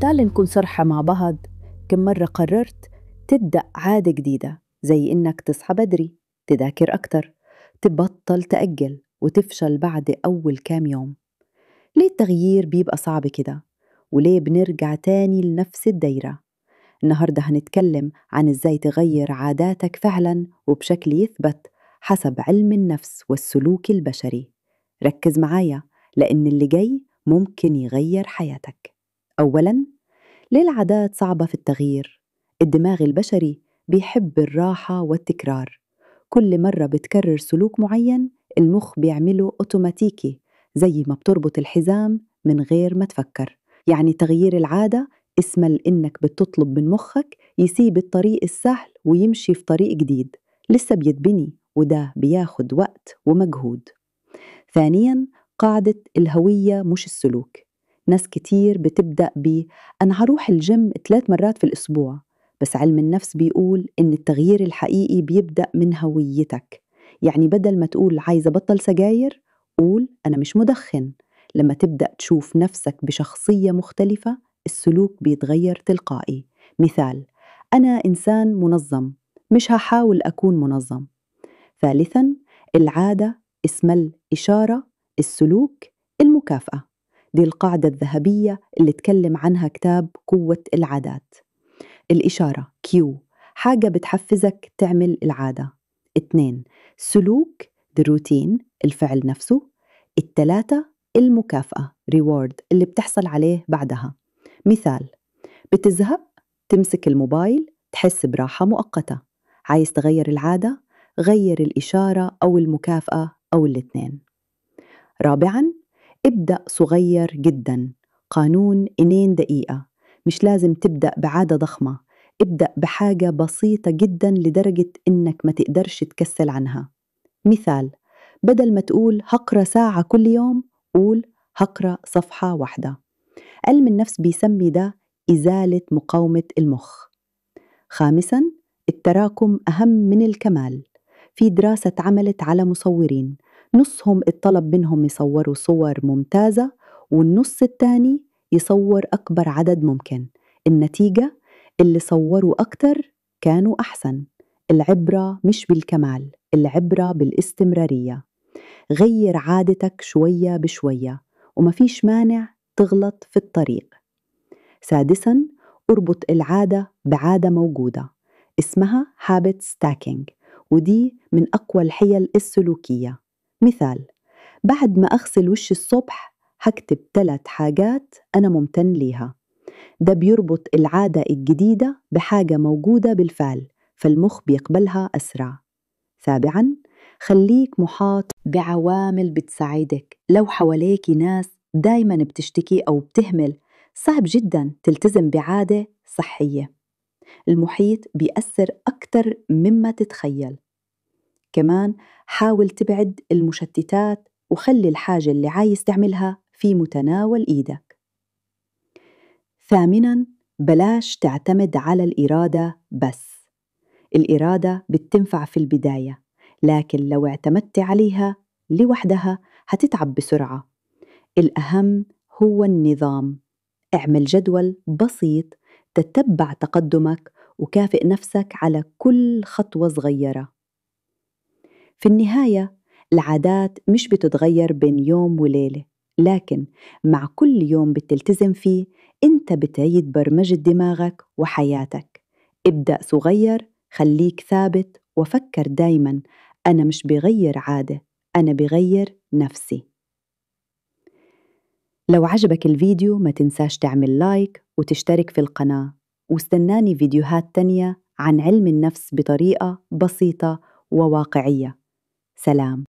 تعال نكون صرحة مع بعض. كم مرة قررت تبدأ عادة جديدة زي إنك تصحى بدري، تذاكر أكتر، تبطل تأجل وتفشل بعد أول كام يوم؟ ليه التغيير بيبقى صعب كده؟ وليه بنرجع تاني لنفس الدايرة؟ النهاردة هنتكلم عن إزاي تغير عاداتك فعلا وبشكل يثبت حسب علم النفس والسلوك البشري. ركز معايا، لأن اللي جاي ممكن يغير حياتك. أولاً، ليه العادات صعبة في التغيير؟ الدماغ البشري بيحب الراحة والتكرار. كل مرة بتكرر سلوك معين المخ بيعمله أوتوماتيكي، زي ما بتربط الحزام من غير ما تفكر. يعني تغيير العادة اسمه إنك بتطلب من مخك يسيب الطريق السهل ويمشي في طريق جديد لسه بيتبني، وده بياخد وقت ومجهود. ثانياً، قاعدة الهوية مش السلوك. ناس كتير بتبدأ أنا هروح الجيم 3 مرات في الأسبوع، بس علم النفس بيقول إن التغيير الحقيقي بيبدأ من هويتك. يعني بدل ما تقول عايزة أبطل سجاير، قول أنا مش مدخن. لما تبدأ تشوف نفسك بشخصية مختلفة، السلوك بيتغير تلقائي. مثال: أنا إنسان منظم، مش هحاول أكون منظم. ثالثاً، العادة اسمها الإشارة، السلوك المكافأة. دي القاعدة الذهبية اللي تكلم عنها كتاب قوة العادات. الإشارة كيو، حاجة بتحفزك تعمل العادة. 2، سلوك the routine، الفعل نفسه. 3، المكافأة reward، اللي بتحصل عليه بعدها. مثال: بتزهق، تمسك الموبايل، تحس براحة مؤقتة. عايز تغير العادة؟ غير الإشارة أو المكافأة أو الاثنين. رابعاً، ابدأ صغير جداً. قانون 2 دقيقة. مش لازم تبدأ بعادة ضخمة، ابدأ بحاجة بسيطة جداً لدرجة إنك ما تقدرش تكسل عنها. مثال: بدل ما تقول هقرأ ساعة كل يوم، قول هقرأ صفحة واحدة. علم النفس بيسمي ده إزالة مقاومة المخ. خامساً، التراكم أهم من الكمال. في دراسة اتعملت على مصورين، نصهم اتطلب منهم يصوروا صور ممتازة، والنص التاني يصور أكبر عدد ممكن. النتيجة، اللي صوروا أكتر كانوا أحسن. العبرة مش بالكمال، العبرة بالاستمرارية. غير عادتك شوية بشوية، ومفيش مانع تغلط في الطريق. سادساً، اربط العادة بعادة موجودة اسمها habit stacking، ودي من أقوى الحيل السلوكية. مثال: بعد ما أغسل وشي الصبح هكتب 3 حاجات أنا ممتن ليها. ده بيربط العادة الجديدة بحاجة موجودة بالفعل، فالمخ بيقبلها أسرع. سابعاً، خليك محاط بعوامل بتساعدك. لو حواليك ناس دايماً بتشتكي أو بتهمل، صعب جداً تلتزم بعادة صحية. المحيط بيأثر أكتر مما تتخيل. كمان حاول تبعد المشتتات وخلي الحاجة اللي عايز تعملها في متناول إيدك. ثامناً، بلاش تعتمد على الإرادة بس. الإرادة بتنفع في البداية، لكن لو اعتمدت عليها لوحدها هتتعب بسرعة. الأهم هو النظام. اعمل جدول بسيط، تتبع تقدمك وكافئ نفسك على كل خطوة صغيرة. في النهاية، العادات مش بتتغير بين يوم وليلة، لكن مع كل يوم بتلتزم فيه انت بتعيد برمجة دماغك وحياتك. ابدأ صغير، خليك ثابت، وفكر دايما أنا مش بغير عادة، أنا بغير نفسي. لو عجبك الفيديو ما تنساش تعمل لايك وتشترك في القناة، واستناني فيديوهات تانية عن علم النفس بطريقة بسيطة وواقعية. سلام.